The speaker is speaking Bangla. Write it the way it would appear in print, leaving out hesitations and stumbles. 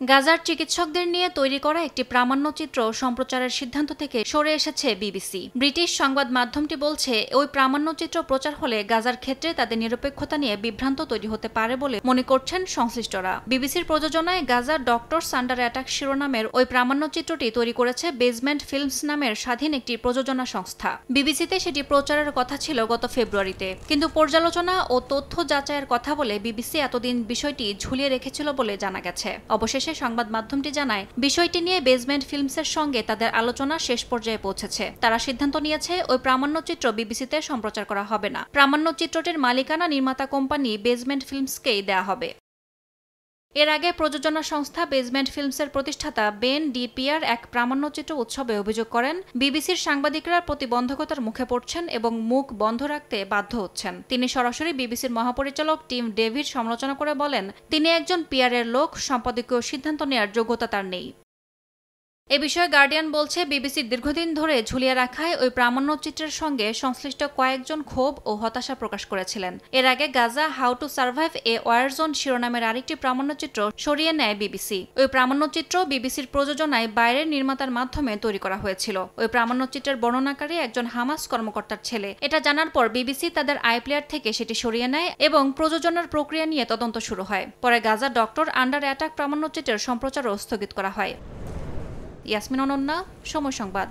গাজার চিকিৎসকদের নিয়ে তৈরি করা একটি প্রামাণ্যচিত্র সম্প্রচারের সিদ্ধান্ত থেকে সরে এসেছে বিবিসি। ব্রিটিশ সংবাদ মাধ্যমটি বলছে, ওই প্রামাণ্যচিত্র প্রচার হলে গাজার ক্ষেত্রে তাদের নিরপেক্ষতা নিয়ে বিভ্রান্ত তৈরি হতে পারে বলে মনে করছেন সংশ্লিষ্টরা। বিবিসির প্রযোজনায় গাজার ডক্টরস আন্ডার অ্যাটাক শিরোনামের ওই প্রামাণ্যচিত্রটি তৈরি করেছে বেজমেন্ট ফিল্মস নামের স্বাধীন একটি প্রযোজনা সংস্থা। বিবিসিতে সেটি প্রচারের কথা ছিল গত ফেব্রুয়ারিতে, কিন্তু পর্যালোচনা ও তথ্য যাচাইয়ের কথা বলে বিবিসি এতদিন বিষয়টি ঝুলিয়ে রেখেছিল বলে জানা গেছে। অবশেষে সংবাদ মাধ্যমটি জানায়, বিষয়টি নিয়ে বেজমেন্ট ফিল্মসের সঙ্গে তাদের আলোচনা শেষ পর্যায়ে পৌঁছেছে। তারা সিদ্ধান্ত নিয়েছে ওই প্রামাণ্যচিত্র বিবিসিতে সম্প্রচার করা হবে না। প্রামাণ্যচিত্রটির মালিকানা নির্মাতা কোম্পানি বেজমেন্ট ফিল্মসকেই দেয়া হবে। এর আগে প্রযোজনা সংস্থা বেজমেন্ট ফিল্মসের প্রতিষ্ঠাতা বেন ডি পিয়ার এক প্রামাণ্যচিত্র উৎসবে অভিযোগ করেন, বিবিসির সাংবাদিকরা প্রতিবন্ধকতার মুখে পড়ছেন এবং মুখ বন্ধ রাখতে বাধ্য হচ্ছেন। তিনি সরাসরি বিবিসির মহাপরিচালক টিম ডেভিড সমালোচনা করে বলেন, তিনি একজন পিয়ারের লোক, সম্পাদকীয় সিদ্ধান্ত নেওয়ার যোগ্যতা তার নেই। এ বিষয়ে গার্ডিয়ান বলছে, বিবিসির দীর্ঘদিন ধরে ঝুলিয়ে রাখায় ওই প্রামাণ্যচিত্রের সঙ্গে সংশ্লিষ্ট কয়েকজন ক্ষোভ ও হতাশা প্রকাশ করেছিলেন। এর আগে Gaza how to survive a war zone শিরোনামের আরেকটি প্রামাণ্যচিত্র সরিয়ে নেয় বিবিসি। ওই প্রামাণ্যচিত্র বিবিসির প্রযোজনায় বাইরের নির্মাতার মাধ্যমে তৈরি করা হয়েছিল। ওই প্রামাণ্যচিত্রের বর্ণনাকারী একজন হামাস কর্মকর্তার ছেলে। এটা জানার পর বিবিসি তাদের আইপ্লেয়ার থেকে সেটি সরিয়ে নেয় এবং প্রযোজনার প্রক্রিয়া নিয়ে তদন্ত শুরু হয়। পরে গাজা ডক্টর আন্ডার অ্যাটাক প্রামাণ্যচিত্রের সম্প্রচারও স্থগিত করা হয়। ইয়াসমিন অনন্যা, সময় সংবাদ।